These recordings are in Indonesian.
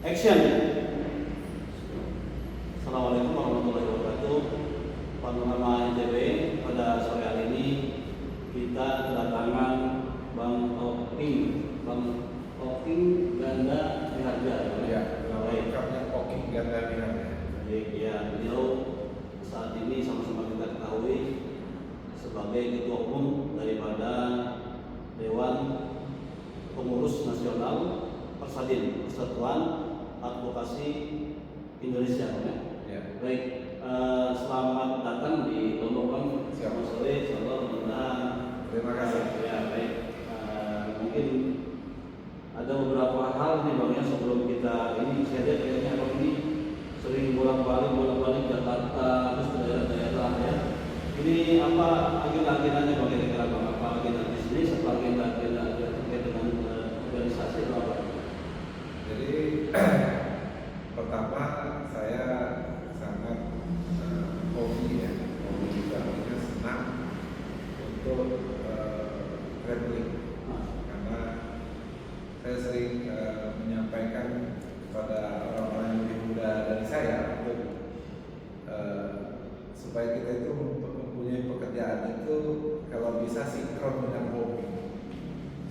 Action. Assalamualaikum warahmatullahi wabarakatuh. Panorama NTB pada sore hari ini kita kedatangan Bang Oping Ganda Miharja. Ya, lengkapnya Oping Ganda Miharja. Baik, ya, beliau saat ini sama-sama kita ketahui sebagai ketua umum daripada Dewan Pengurus Nasional Persadin, Persatuan Advokasi Indonesia. Ya. Baik, selamat datang di Lombok Bang. Selamat sore, mudah-mudahan. Terima kasih. Ya, baik. Mungkin ada beberapa hal nih Bang ya sebelum kita ini saya lihat kayaknya Bang ini sering bolak-balik Jakarta terus ke daerah-daerah ya. Ini apa agenda-agendanya Bang kira-kira Bang? Apa agenda bisnis atau agenda terkait dengan organisasi atau apa? Jadi pertama saya sangat hobi juga senang untuk traveling karena saya sering menyampaikan kepada orang-orang yang lebih muda dari saya untuk supaya kita itu mempunyai pekerjaan itu kalau bisa sinkron dengan hobi.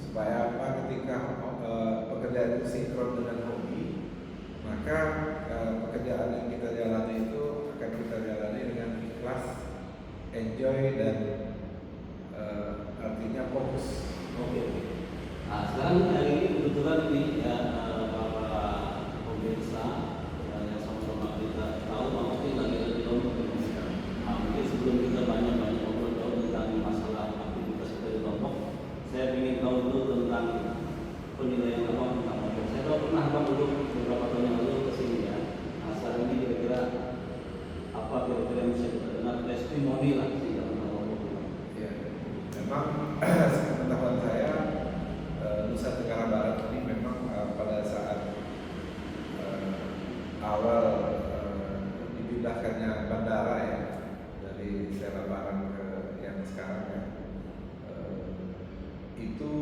Supaya apa? Ketika pekerjaan itu sinkron dengan hobi, maka pekerjaan yang kita jalani itu akan kita jalani dengan ikhlas, enjoy dan artinya fokus. Oke. Nah, sekarang hari ini kebetulan ini ya para pemirsa yang sama-sama kita tahu bahwa kita lagi ada di Lombok ini sekarang. Mungkin sebelum kita banyak ngobrol tentang masalah aktivitas kita di Lombok, saya ingin tahu dulu tentang penilaian Abang tentang Lombok. Saya tahu pernah Abang dulu beberapa tahun yang lalu ke sini ya. Nah, sekarang ini kira-kira apa kira-kira yang bisa kita dengar testimoni lah sih tentang Lombok. Ya, memang sepengetahuan saya Nusa Tenggara Barat ini memang pada saat awal dipindahkannya bandara ya dari Sela Barang ke yang sekarang ya, itu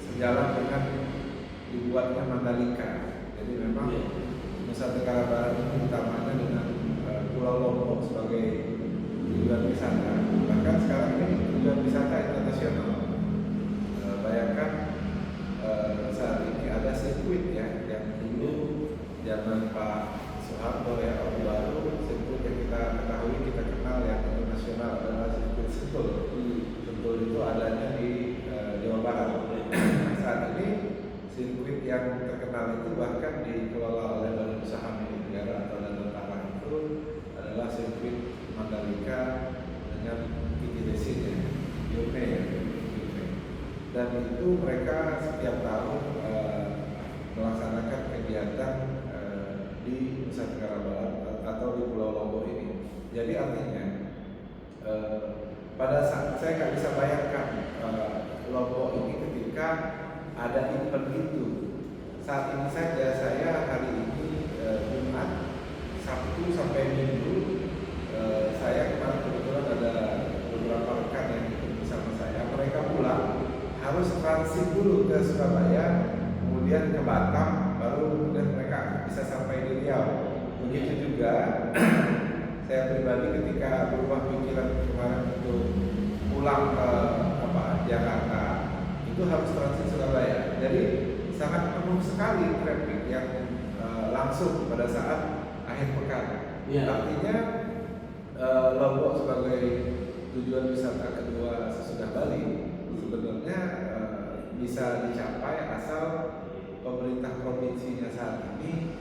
sejalan dengan dibuatnya Mandalika. Jadi memang Nusa Tenggara Barat ini utamanya dengan Pulau Lombok sebagai tujuan wisata. Bahkan sekarang ini tujuan wisata internasional. Bayangkan saat ini ada sirkuit ya yang dulu zaman Pak Soeharto ya Orde Baru, sirkuit yang kita ketahui kita kenal yang internasional adalah sirkuit Sentul. Sentul itu adanya di Jawa Barat. Saat ini sirkuit yang terkenal itu bahkan dikelola oleh Badan Usaha Milik Negara atau Danau Tanah itu adalah sirkuit Mandalika dengan tinggi desinnya, Yume ya. Dan itu mereka setiap tahun melaksanakan kegiatan di Nusa Tenggara Barat atau di Pulau Lombok ini. Jadi artinya pada saat saya nggak bisa bayangkan Lombok ini ketika ada event itu. Saat ini saja saya hari ini Jumat, Sabtu sampai Minggu saya kemarin kebetulan ada beberapa rekan yang ikut bersama saya. Mereka pulang harus transit dulu ke Surabaya, kemudian ke Batam, baru kemudian mereka bisa sampai di Riau. Begitu juga saya pribadi ketika berubah pikiran kemarin untuk pulang ke Jakarta, itu harus transit Surabaya. Jadi sangat penuh sekali traffic yang langsung pada saat akhir pekan. Ya. Artinya Lombok sebagai tujuan wisata kedua sesudah Bali sebenarnya bisa dicapai asal pemerintah provinsinya saat ini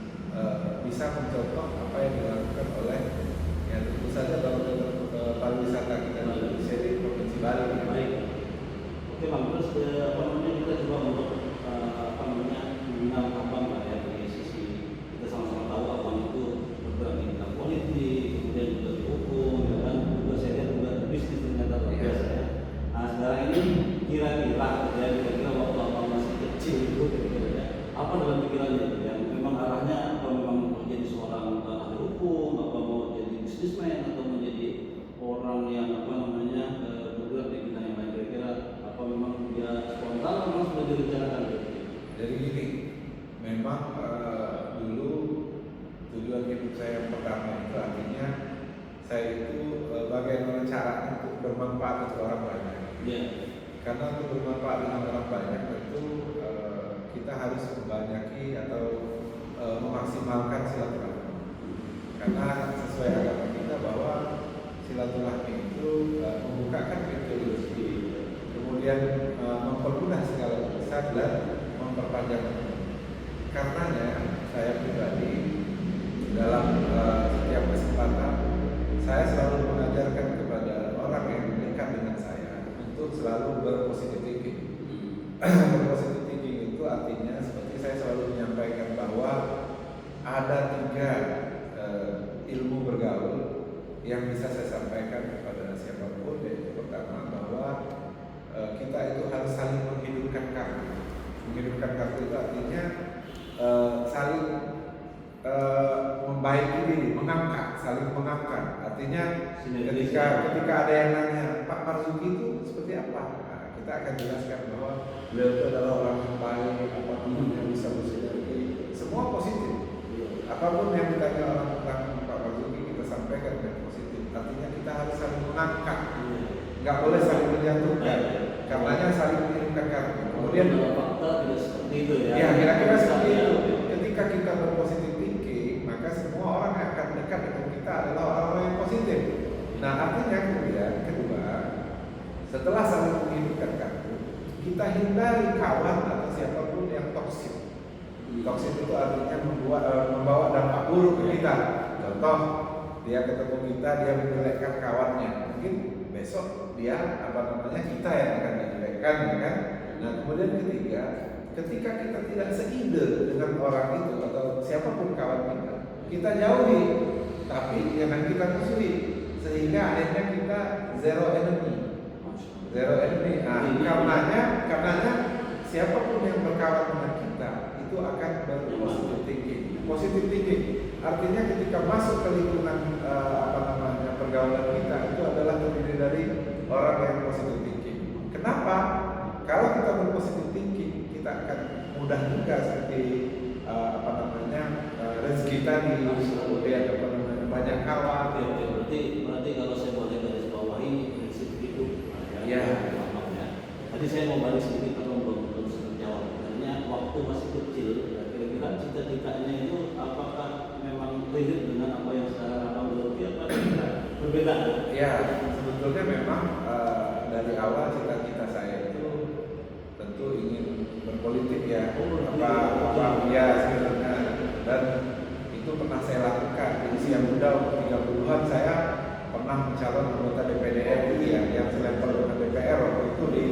bisa mencontoh apa yang dilakukan oleh ya tentu saja pariwisata kita di Indonesia di provinsi Bali. Baik. Oke Bang, terus apa namanya kita coba untuk mengenal Abang lah ya dari sisi kita sama-sama tahu Abang itu bergerak di bidang politik, kemudian juga di hukum, ya kan, juga saya lihat juga di bisnis ternyata luar biasa ya. Nah sekarang ini kira-kira waktu Abang masih kecil itu kira-kira ya, apa dalam pikirannya itu yang memang arahnya apa memang mau jadi seorang ahli hukum, apa mau jadi bisnismen atau menjadi orang yang bergerak di bidang yang lain kira-kira apa memang dia spontan atau memang sudah direncanakan? Jadi gini, memang dulu tujuan hidup saya yang pertama itu artinya saya itu bagaimana caranya untuk bermanfaat untuk orang banyak. Iya. Karena untuk bermanfaat dengan orang banyak tentu kita harus membanyaki atau memaksimalkan silaturahmi. Karena sesuai agama kita bahwa silaturahmi itu membukakan pintu rezeki, kemudian mempermudah segala urusan dan memperpanjang umur. Karenanya saya pribadi dalam setiap kesempatan saya selalu mengajarkan kepada orang yang dekat dengan saya untuk selalu berpositif thinking. Berpositif thinking itu artinya seperti saya selalu menyampaikan bahwa ada 3 ilmu bergaul yang bisa saya sampaikan kepada siapapun. Yaitu pertama bahwa kita itu harus saling menghidupkan kartu. Menghidupkan kartu itu artinya saling membaiki diri, mengangkat, saling mengangkat. Artinya ketika ada yang nanya Pak Marzuki itu seperti apa, nah, kita akan jelaskan bahwa beliau itu adalah orang yang baik, apapun yang bisa bersinergi, semua positif. Apapun yang ditanya orang tentang Pak Marzuki kita sampaikan dengan positif. Artinya kita harus saling mengangkat, nggak boleh saling menjatuhkan. Karenanya saling mengirimkan kartu. Kemudian fakta tidak seperti itu ya. Ya, kira-kira seperti itu. Ketika kita berpositif thinking, maka semua orang yang akan dekat dengan kita adalah orang-orang yang positif. Nah, artinya kemudian kedua, setelah saling menghidupkan kartu, kita hindari kawan atau siapapun yang toksik. Toksik itu artinya membawa dampak buruk ke kita. Contoh, dia ketemu kita, dia menjelekkan kawannya. Mungkin besok dia kita yang akan dijelekkan, ya kan? Nah, kemudian ketiga, ketika kita tidak seide dengan orang itu atau siapapun kawan kita jauhi, tapi jangan kita musuhi, sehingga akhirnya kita zero enemy. Nah, karenanya siapapun yang berkawan dengan kita itu akan berpositif thinking. Positif thinking artinya ketika masuk ke lingkungan pergaulan kita itu adalah terdiri dari orang yang positif thinking. Kenapa? Kalau kita berpositif thinking, kita akan mudah juga seperti rezeki tadi, kemudian banyak kawan. Berarti kalau saya boleh garis bawahi prinsip hidup. Ya. Tadi saya mau balik sedikit atau belum jawab. Karena waktu masih kecil, kira-kira cita-citanya itu apakah memang relate dengan apa yang sekarang abang geluti apa berbeda? Ya, sebetulnya memang dari awal cita-cita saya itu tentu ingin berpolitik ya. Ya sebenarnya, dan itu pernah saya lakukan di usia muda umur 30-an. Saya pernah mencalon anggota DPD RI ya, yang selevel dengan DPR waktu itu di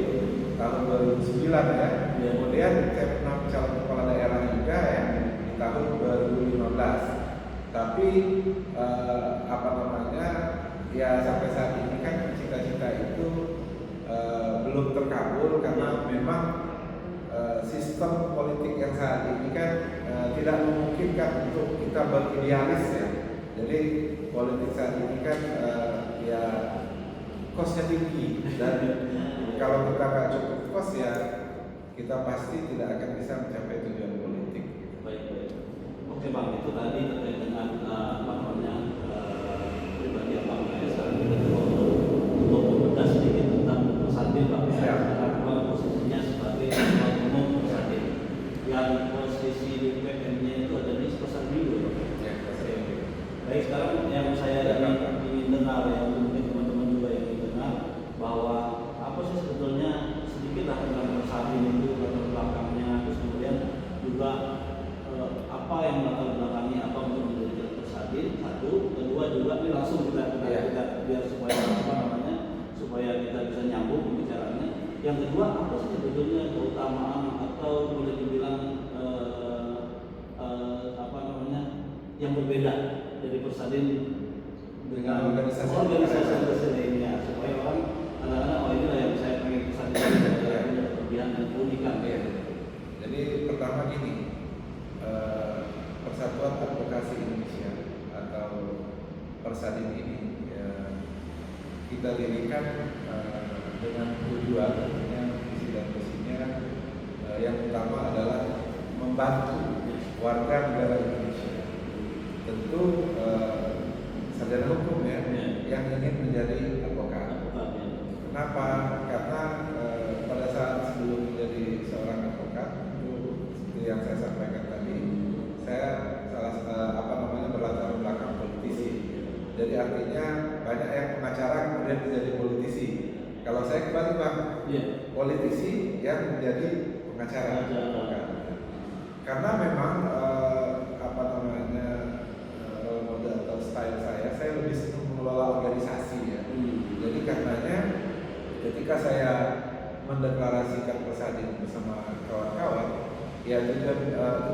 tahun 2009 ya. Kemudian saya pernah mencalon kepala daerah juga ya di tahun 2015. Tapi ya sampai saat ini kan cita-cita itu belum terkabul karena memang sistem politik yang saat ini kan tidak memungkinkan untuk kita beridealis ya. Jadi politik saat ini kan ya kosnya tinggi, dan kalau kita nggak cukup kos ya kita pasti tidak akan bisa mencapai tujuan politik. Baik. Oke Bang, itu tadi terkait dengan pribadi Abang ya. Sekarang kita coba untuk membedah sedikit tentang Persadin Bang ya. Karena posisinya sebagai ketua umum Persadin, yang posisi di PN-nya itu ada di Persadin dulu. Ya, baik, sekarang yang saya ingin dengar ya, mungkin teman-teman juga yang ingin dengar bahwa apa sih sebetulnya sedikitlah tentang Persadin itu, latar belakangnya, terus kemudian juga apa yang latar belakangnya apa untuk menjadi Persadin. Satu, kedua juga ini langsung kita biar supaya kita bisa nyambung pembicaraannya. Yang kedua, apa sih sebetulnya keutamaan atau boleh dibilang yang berbeda dari Persadin dengan organisasi lainnya, supaya orang kadang-kadang inilah yang saya pengen Persadin ada kelebihan dan keunikan. Jadi pertama gini, Persatuan Advokasi Indonesia atau Persadin ini ya, kita dirikan dengan tujuan, visi dan misinya yang utama adalah membantu warga negara Indonesia. Tentu sarjana hukum ya, yang ingin menjadi advokat. Kenapa? Karena pada saat sebelum menjadi seorang advokat itu seperti yang saya sampaikan tadi, saya berlatar belakang politisi. Jadi artinya banyak yang pengacara kemudian menjadi politisi. Kalau saya kembali Bang, politisi yang menjadi pengacara. Karena memang role model atau style saya lebih senang mengelola organisasi ya. Jadi karenanya ketika saya mendeklarasikan Persadi bersama kawan-kawan, ya tujuan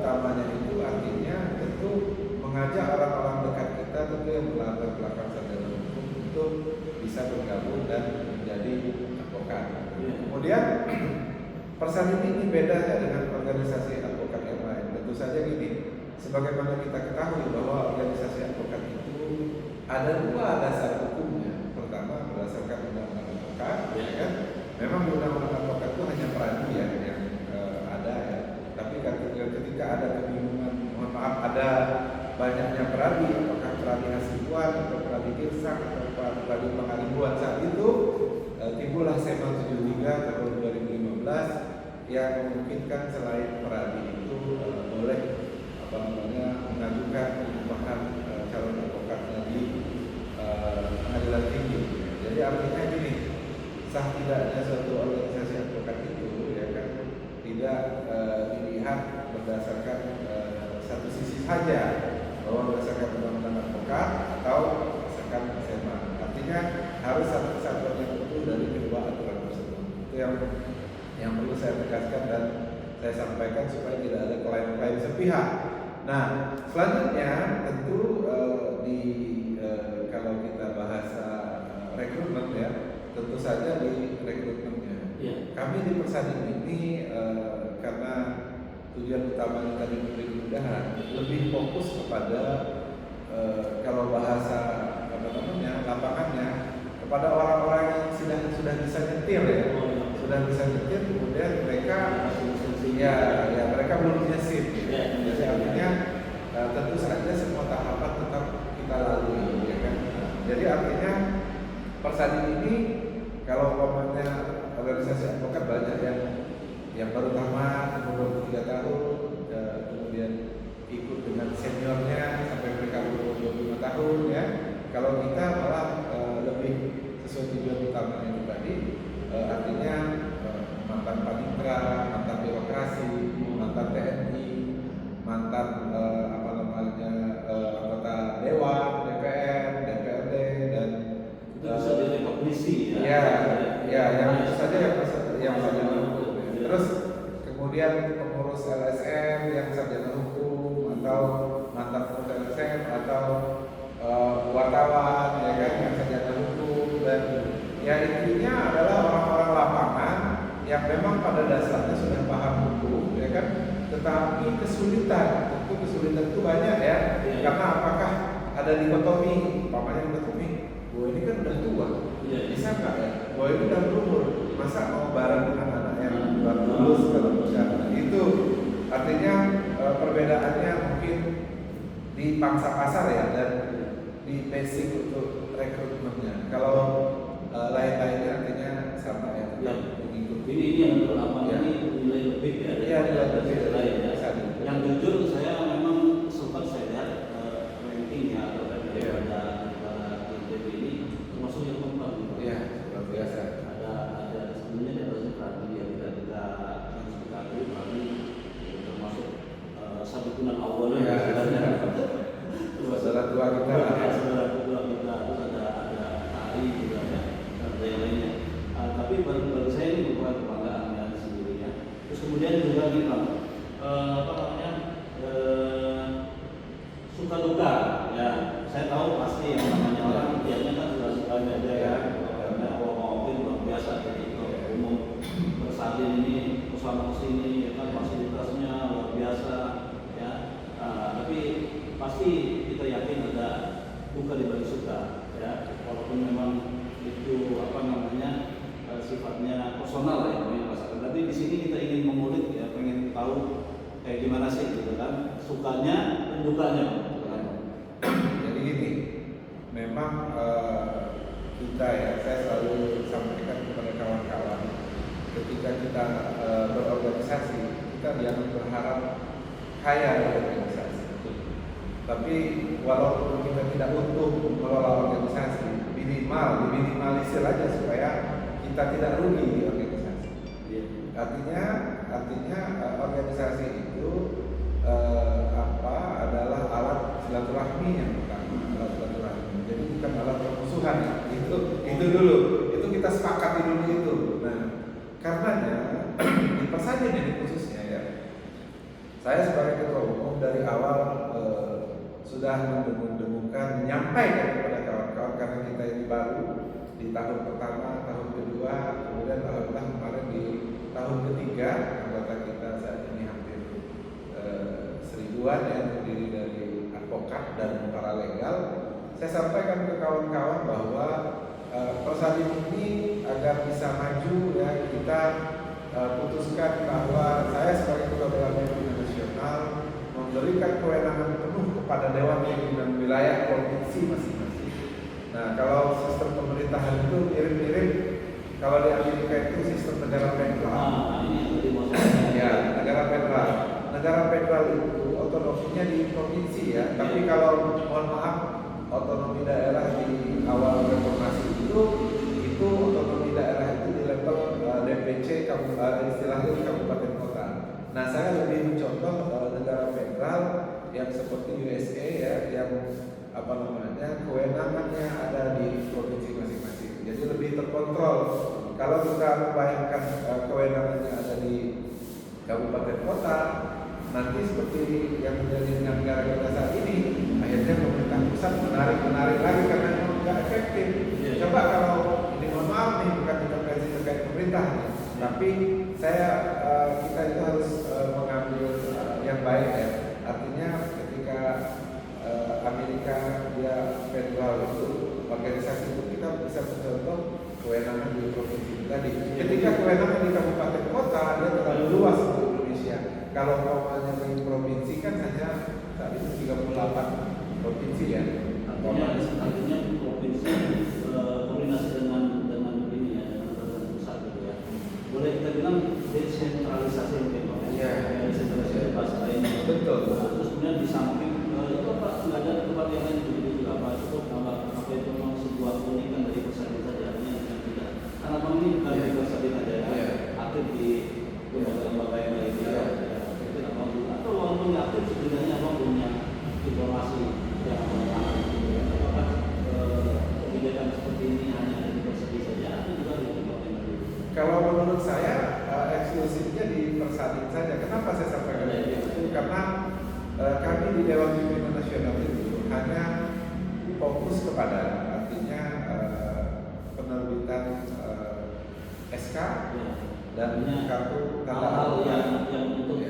utamanya itu artinya tentu mengajak orang-orang dekat kita tentu yang berlatar belakang sarjana hukum untuk bisa bergabung dan menjadi advokat. Kemudian Persadi ini beda ya dengan organisasi advokat yang lain. Tentu saja gini, sebagaimana kita ketahui bahwa organisasi advokat itu ada dua dasar hukumnya. Pertama berdasarkan undang-undang advokat, ya kan? Memang undang-undang advokat itu hanya peradu ya yang ada ya. Tapi ketika ada kebingungan, mohon maaf, ada banyaknya peradi, apakah peradi hasibuan atau peradi kirsak atau peradi pengaribuan, saat itu timbullah Sema 73 tahun 2015 yang memungkinkan selain peradi itu boleh mengajukan perubahan calon advokatnya di pengadilan tinggi. Jadi artinya gini, sah tidaknya suatu organisasi advokat itu ya kan tidak dilihat berdasarkan satu sisi saja, bahwa berdasarkan undang-undang advokat atau berdasarkan SMA. Artinya harus satu kesatuan yang utuh dari kedua aturan tersebut. Itu yang perlu saya tegaskan dan saya sampaikan supaya tidak ada klaim-klaim sepihak. Nah, selanjutnya tentu kalau kita bahasa rekrutmen ya, tentu saja di rekrutmennya. Kami di Persadi ini karena tujuan utamanya tadi memberi kemudahan, lebih fokus kepada kalau bahasa lapangannya kepada orang-orang yang sudah bisa nyetir ya, sudah bisa nyetir, kemudian mereka mereka belum punya SIM. Jadi artinya tentu saja semua tahapan tetap kita lalui, ya kan. Jadi artinya Persadi ini kalau umpamanya organisasi advokat banyak yang baru tamat umur 23 tahun, kemudian ikut dengan seniornya sampai mereka umur 25 tahun ya. Kalau kita malah lebih sesuai tujuan utamanya itu tadi, artinya mantan panitra, mantan birokrasi, mantan TNI, mantan anggota dewan, DPR, DPRD dan itu bisa direkognisi yang itu saja yang sarjana hukum. Terus kemudian pengurus LSM yang sarjana hukum atau mantan pengurus LSM atau wartawan ya kan yang sarjana hukum, dan ya intinya adalah orang-orang lapangan yang memang pada dasarnya sudah paham hukum ya kan, tetapi kesulitan itu banyak ya. Karena apakah ada dikotomi, umpamanya dikotomi, ini kan udah tua, bisa nggak ya? Ini udah berumur, masa mau bareng dengan anak yang baru lulus kalau misalnya itu, artinya perbedaannya mungkin di pangsa pasar ya dan di basic untuk rekrutmennya. Kalau lain-lainnya artinya sama ya, mengikuti. Ini yang pertama ini nilai lebih ya. Nilai lebih lain ya. Yang jujur saya memang sempat saya lihat rankingnya atau daripada ITB ini termasuk yang keempat. Iya, luar biasa. Ada sebenarnya di atasnya Pradi yang kita termasuk sabitunan awalnya. Saudara tua kita terus ada AI juga ya, ada yang lainnya. Tapi bagi saya ini merupakan kebanggaan ya sendirinya. Terus kemudian juga kita suka duka ya. Saya tahu pasti yang namanya orang tiapnya kan sudah suka beda ya. Karena mungkin luar biasa jadi umum bersalin ini kesana kesini ya kan, fasilitasnya luar biasa ya. Tapi pasti kita yakin ada duka di balik suka ya, walaupun memang itu sifatnya personal ya, tapi di sini kita ingin mengulik ya, pengen tahu kayak gimana sih gitu kan sukanya dan dukanya. Jadi gini, memang kita ya, saya selalu sampaikan kepada kawan-kawan, ketika kita berorganisasi, kita jangan berharap kaya dari organisasi. Tapi walaupun kita tidak utuh mengelola organisasi, minimal diminimalisir aja supaya kita tidak rugi di organisasi. Artinya organisasi itu adalah alat silaturahmi yang pertama, alat silaturahmi. Jadi bukan alat permusuhan. Itu dulu. Itu kita sepakati dulu itu. Nah, karenanya di Persadian ini khususnya ya, saya sebagai ketua umum dari awal sudah mendengung-dengungkan, menyampaikan kepada kawan-kawan karena kita ini baru di tahun pertama, tahun kedua, kemudian alhamdulillah kemarin di tahun ketiga anggota kita saat ini hampir 1000-an yang terdiri dari advokat dan paralegal. Saya sampaikan ke kawan-kawan bahwa Persadian ini agar bisa maju ya, kita putuskan bahwa saya sebagai ketua Dewan Pimpinan Nasional memberikan kewenangan penuh kepada Dewan Pimpinan Wilayah Provinsi masing-masing. Nah, kalau sistem pemerintahan itu mirip-mirip kalau di Amerika itu sistem negara federal. Ya, negara federal. Negara federal itu otonominya di provinsi ya. Tapi kalau mohon maaf, otonomi daerah di awal reformasi itu otonomi daerah itu di level DPC istilahnya di kabupaten kota. Nah, saya lebih mencontoh negara federal yang seperti USA ya, yang kewenangannya ada di provinsi masing-masing. Jadi lebih terkontrol. Kalau kita membayangkan kewenangannya ada di kabupaten kota, nanti seperti yang terjadi dengan negara kita saat ini, akhirnya pemerintah pusat menarik lagi karena memang tidak efektif. Coba kalau ini mohon maaf nih, bukan intervensi terkait pemerintah, tapi kita itu harus mengambil yang baik ya. Artinya ketika Amerika dia federal itu organisasi itu kita bisa mencontoh kewenangan di provinsi tadi. Ketika kewenangan di kabupaten kota dia terlalu luas untuk Indonesia. Kalau umpamanya di provinsi kan hanya saat itu 38 provinsi ya. Artinya provinsi koordinasi dengan ini ya, dengan pusat gitu ya. Boleh kita bilang desentralisasi mungkin Pak. Iya. Desentralisasi bahasa lain. Betul. Terus kemudian di samping itu apa? Nggak ada tempat yang lain begitu juga Pak. Cukup apa itu memang sebuah keunikan dari Persadian saja artinya yang tidak. Karena memang ini bukan dari Persadian aja ya. Aktif di lembaga-lembaga yang lain ya. Atau walaupun nggak aktif setidaknya Abang punya informasi yang apakah kebijakan seperti ini hanya ada di Persadian saja atau juga di tempat yang lain? Kalau menurut saya eksklusifnya di Persadian saja. Kenapa saya sampaikan itu? Karena kami di Dewan Pimpinan Nasional itu hanya fokus kepada artinya penerbitan SK dan kartu tanda hal-hal yang untuk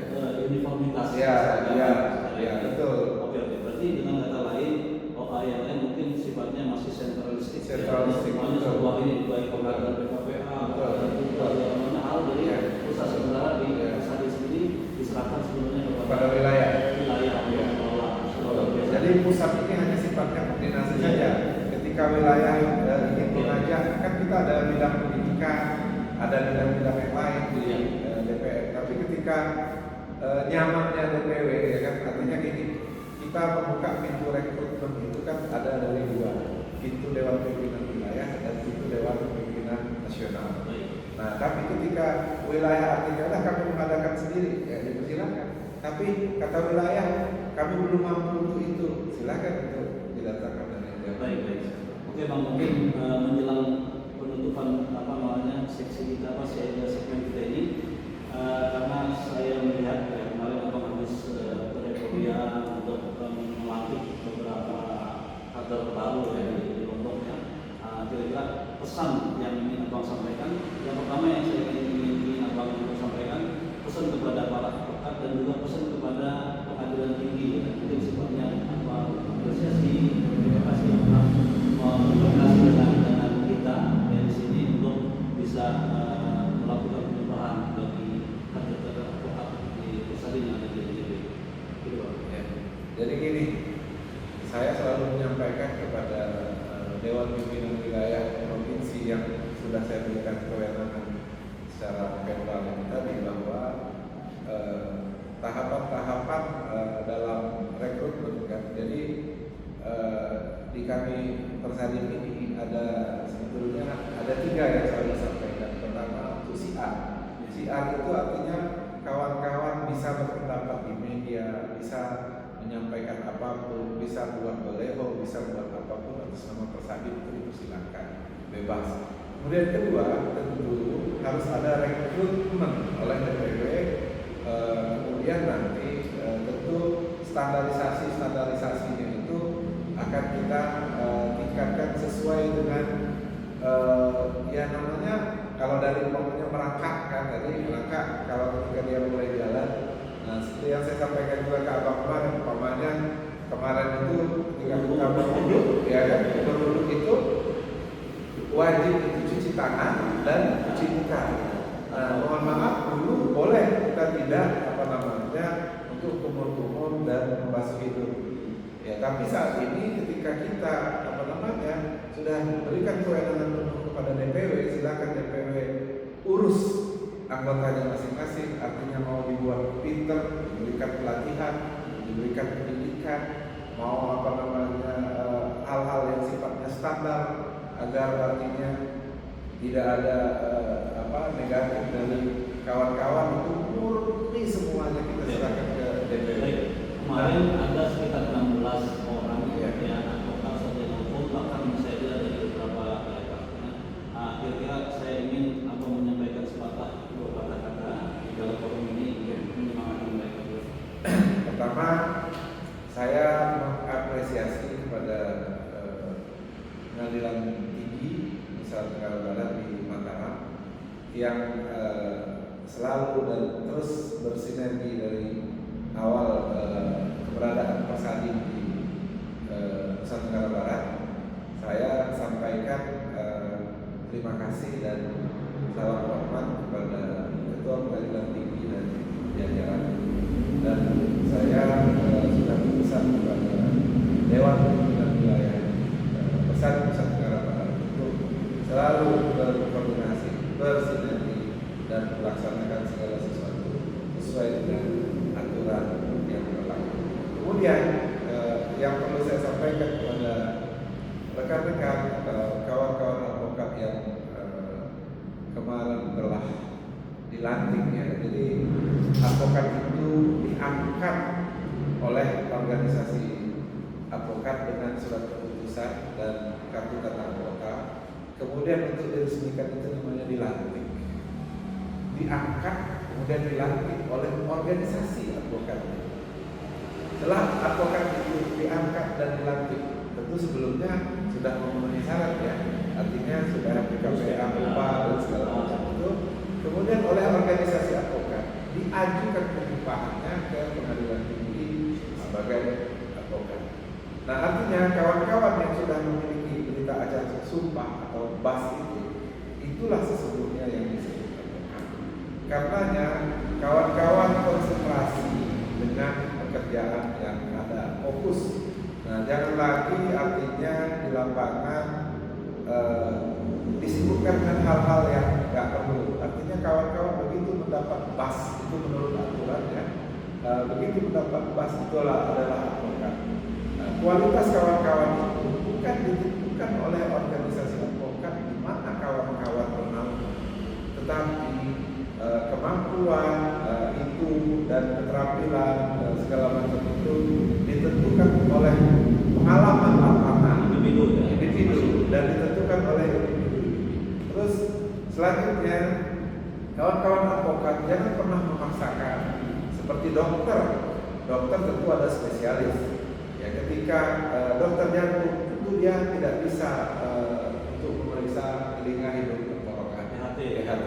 uniformitas. Ya, betul. Oke, berarti dengan kata lain, yang lain mungkin sifatnya masih sentralistik. Semuanya sebuah ini baik pengadilan PKPA, dan hal dari pusat sementara di Persadian sendiri diserahkan sebenarnya kepada wilayah. Jadi pusat ini hanya sifatnya koordinasi saja. Ketika wilayah ingin mengajak, kan kita ada bidang pendidikan, ada bidang-bidang yang lain di DPR. Tapi ketika nyamannya DPW ya kan, artinya gini, kita membuka pintu rekrutmen itu kan ada dari dua, pintu Dewan Pimpinan Wilayah dan pintu Dewan Pimpinan Nasional. Nah, tapi ketika wilayah artinya kami mengadakan sendiri, ya dipersilakan. Tapi kata wilayah kami belum mampu untuk itu, silakan untuk didatangkan dari Dewan. Baik. Oke Bang, mungkin menjelang penutupan seksi kita segmen kita ini, karena saya melihat kemarin Abang habis bereuforia untuk melantik beberapa kader baru di Lombok ya. Kira-kira pesan yang ingin Abang sampaikan, yang pertama yang saya ingin Abang sampaikan, pesan kepada para advokat dan juga pesan kepada pengadilan tinggi ya. Mungkin sifatnya apresiasi, terima kasih yang telah berkoordinasi dengan kita dari sini untuk bisa melakukan perubahan bagi kader-kader advokat di Persadian yang ada di NTB. Gitu Pak. Ya. Jadi gini, saya selalu menyampaikan kepada Dewan Pimpinan Wilayah Provinsi yang sudah saya berikan kewenangan secara federal ini tadi, bahwa tahapan-tahapan dalam rekrutmen kan. Jadi di kami Persadim ini ada sebetulnya ada 3 yang saya sampaikan. Pertama untuk siar. Siar itu artinya kawan-kawan bisa berpendapat di media, bisa menyampaikan apapun, bisa buat baleho, bisa buat apapun atas nama Persadim, itu dipersilakan, bebas. Kemudian kedua, tentu harus ada rekrutmen oleh DPW. Kemudian nanti tentu standarisasinya itu akan kita tingkatkan sesuai dengan ya namanya, kalau dari umpamanya merangkak kan, tadi merangkak kalau ketika dia mulai jalan. Nah, seperti yang saya sampaikan juga ke abang kemarin, umpamanya kemarin itu ketika kita berduduk, ya kan, berduduk itu wajib itu cuci tangan dan cuci muka. Nah, mohon maaf dulu boleh kita tidak untuk kumur-kumur dan membasuh hidung. Ya, tapi saat ini ketika kita sudah berikan kewenangan penuh kepada DPW, silakan DPW urus anggotanya masing-masing. Artinya mau dibuat pinter, diberikan pelatihan, diberikan pendidikan, mau hal-hal yang sifatnya standar, agar artinya tidak ada negatif dari kawan-kawan, itu murni semuanya kita serahkan ke DPW. Kemarin ada sekitar 16 orang ya, advokat sarjana hukum, bahkan saya lihat dari beberapa daerahnya. Kira-kira saya ingin menyampaikan sepatah dua kata-kata di dalam forum ini menyemangati mereka. Pertama, saya mengapresiasi kepada Pengadilan Tinggi Nusa Tenggara Barat di Mataram yang selalu dan terus bersinergi dari awal keberadaan Persadim di Nusa Tenggara Barat. Saya sampaikan terima kasih dan salam hormat kepada Ketua Pengadilan Tinggi dan jajaran, dan saya sudah berpesan kepada Dewan Pimpinan Wilayah Persadim Nusa Tenggara Barat untuk selalu berkoordinasi, bersinergi, dan melaksanakan segala sesuatu sesuai dengan aturan yang berlaku. Kemudian yang perlu saya sampaikan kepada rekan-rekan kawan-kawan advokat yang kemarin telah dilantik, ya. Jadi advokat itu diangkat oleh organisasi advokat dengan surat keputusan dan kartu tanda anggota. Kemudian untuk diresmikan itu namanya dilantik. Diangkat kemudian dilantik oleh organisasi advokat. Setelah advokat itu diangkat dan dilantik, tentu sebelumnya sudah memenuhi syarat, ya. Artinya sudah PKPA UPA dan segala macam itu. Kemudian oleh organisasi advokat diajukan pengupahannya ke Pengadilan Tinggi sebagai advokat. Nah, artinya kawan-kawan yang sudah memiliki berita acara sumpah atau BAS itulah sesungguhnya yang disebut advokat. Karenanya kawan-kawan konsentrasi dengan pekerjaan yang ada, fokus. Nah, jangan lagi artinya di lapangan disibukkan dengan hal-hal yang nggak perlu. Artinya kawan-kawan begitu mendapat BAS itu menurut aturan, ya, begitu mendapat BAS itulah adalah advokat. Nah, kualitas kawan-kawan itu bukan ditentukan oleh organisasi advokat di mana kawan-kawan bernaung, tetapi kemampuan itu dan keterampilan dan segala macam itu ditentukan oleh pengalaman lapangan individu dan ditentukan oleh individu. Terus selanjutnya kawan-kawan advokat jangan pernah memaksakan seperti dokter. Dokter tentu ada spesialis. Ya, ketika dokter jantung tentu dia tidak bisa untuk memeriksa telinga, hidung, tenggorokan, EHT.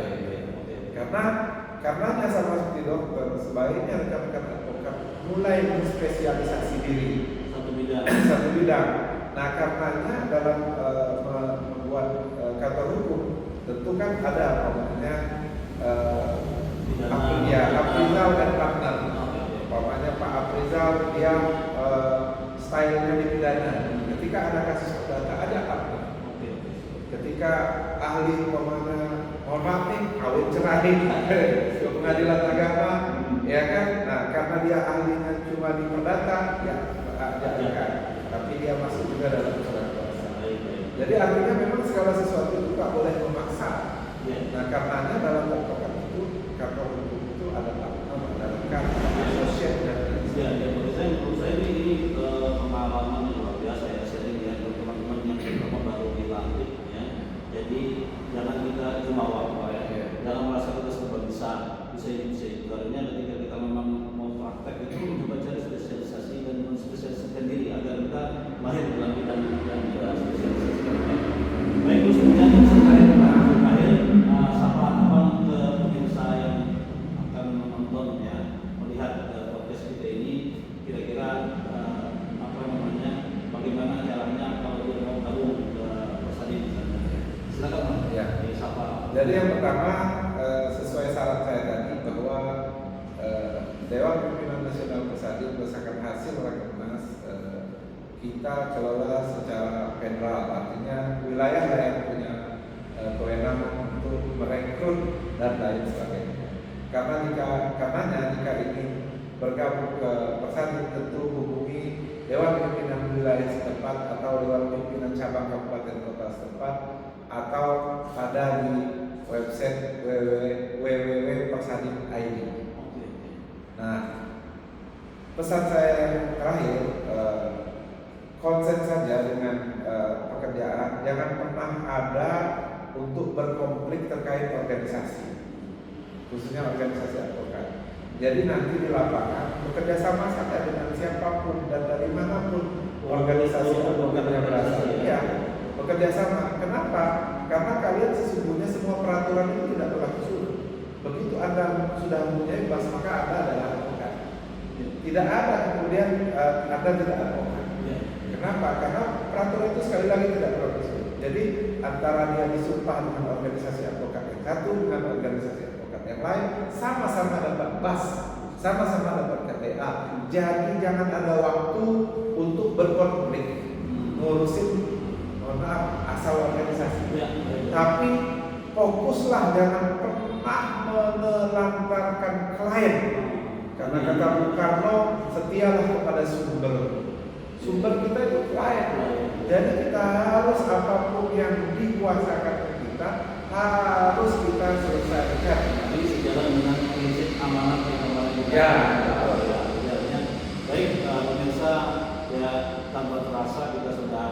Karenanya sama seperti dokter, sebaiknya rekan-rekan advokat mulai menspesialisasi diri satu bidang. Nah, karenanya dalam membuat kantor hukum tentu kan ada aprilal dan partner. Umpamanya Pak Aprizal dia stylenya di pidana. Ketika ada kasus perdata ada apa? Ketika ahli umpamanya mohon maaf nih kawin cerai ke pengadilan agama, ya kan? Nah karena dia ahlinya cuma di perdata, ya jangan. Tapi dia masuk juga dalam surat kuasa. Jadi artinya memang segala sesuatu itu tak boleh memaksa. Nah karenanya dalam advokat itu, kantor hukum itu ada asosiat dan menurut saya ini pengalaman yang luar biasa ya, sering ya teman-teman yang baru dilantik ya. Jadi jangan kita jumawa ya, jangan merasa kita serba bisa itu. Karena ketika kita memang mau praktek itu coba cari spesialisasi dan menspesialisasikan diri agar kita mahir dalam bidang yang kita spesialisasikan. Baik, terus kemudian terkait mahir sapa ke pemirsa yang akan menonton ya, melihat podcast kita ini kira-kira bagaimana caranya kalau dia mau gabung ke Persadi misalnya. Silakan Mas. Ya. Sapa. Jadi yang pertama sesuai syarat saya tadi bahwa Dewan Pimpinan Nasional Persadi berdasarkan hasil rakernas kita kelola secara federal, artinya wilayah yang punya kewenangan untuk merekrut dan lain sebagainya. Karenanya jika ingin bergabung ke Persadi tentu hubungi Dewan Pimpinan Wilayah setempat atau Dewan Pimpinan Cabang Kabupaten Kota setempat atau ada di website www.persadi.id. Nah, pesan saya yang terakhir, konsen saja dengan pekerjaan, jangan pernah ada untuk berkonflik terkait organisasi, khususnya organisasi advokat. Jadi nanti di lapangan bekerja sama saja dengan siapapun dan dari manapun organisasi advokat yang berasal. Ya, bekerja sama. Kenapa? Karena kalian sesungguhnya semua peraturan itu tidak berlaku. Begitu Anda sudah mempunyai bas, maka Anda adalah advokat. Tidak ada kemudian Anda tidak advokat. Kenapa? Karena peraturan itu sekali lagi tidak berlaku. Jadi antara dia disumpah dengan organisasi advokat yang satu dengan organisasi advokat yang lain, sama-sama dapat bas, sama-sama dapat KTA. Jadi jangan ada waktu untuk berkonflik, ngurusin asal organisasi. Tapi fokuslah, jangan pernah menelantarkan klien. Karena kata Bung Karno, setialah kepada sumber. Sumber kita itu klien. Jadi kita harus apapun yang dikuasakan kita harus kita selesaikan. Ini sejalan dengan prinsip amanat yang kemarin. Ya. Baik, pemirsa, ya tanpa terasa kita sudah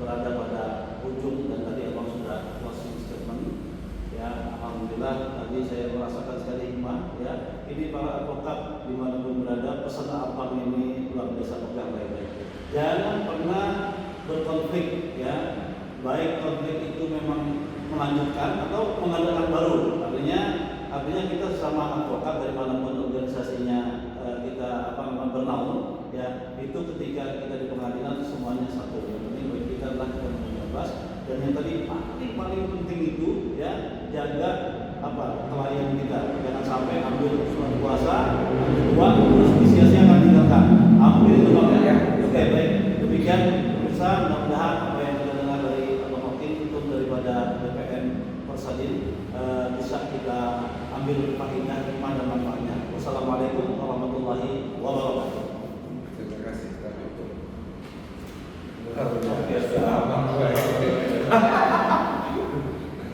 berada pada ujung dan tadi abang sudah closing statement. Ya, alhamdulillah tadi saya merasakan sekali hikmah. Ya, ini para advokat dimanapun berada, pesan abang ini luar biasa pegang baik-baik. Jangan pernah berkonflik, ya. Baik konflik itu memang melanjutkan atau mengadakan baru. Artinya kita sama advokat dari manapun organisasinya kita bernaung, ya. Itu ketika kita di pengadilan semuanya satu. Yang penting bagi kita adalah kita membebas. Dan yang tadi paling penting itu, ya, jaga klien kita. Jangan sampai ambil surat kuasa, ambil uang, terus sia-sia tinggalkan. Ambil itu bang ya. Oke, baik. Demikian pemirsa, mudah-mudahan apa yang kita dengar dari Abang Oking itu daripada BPN Persadi bisa kita ambil faedah hikmah dan manfaatnya. Wassalamualaikum warahmatullahi wabarakatuh. Terima kasih. Luar biasa.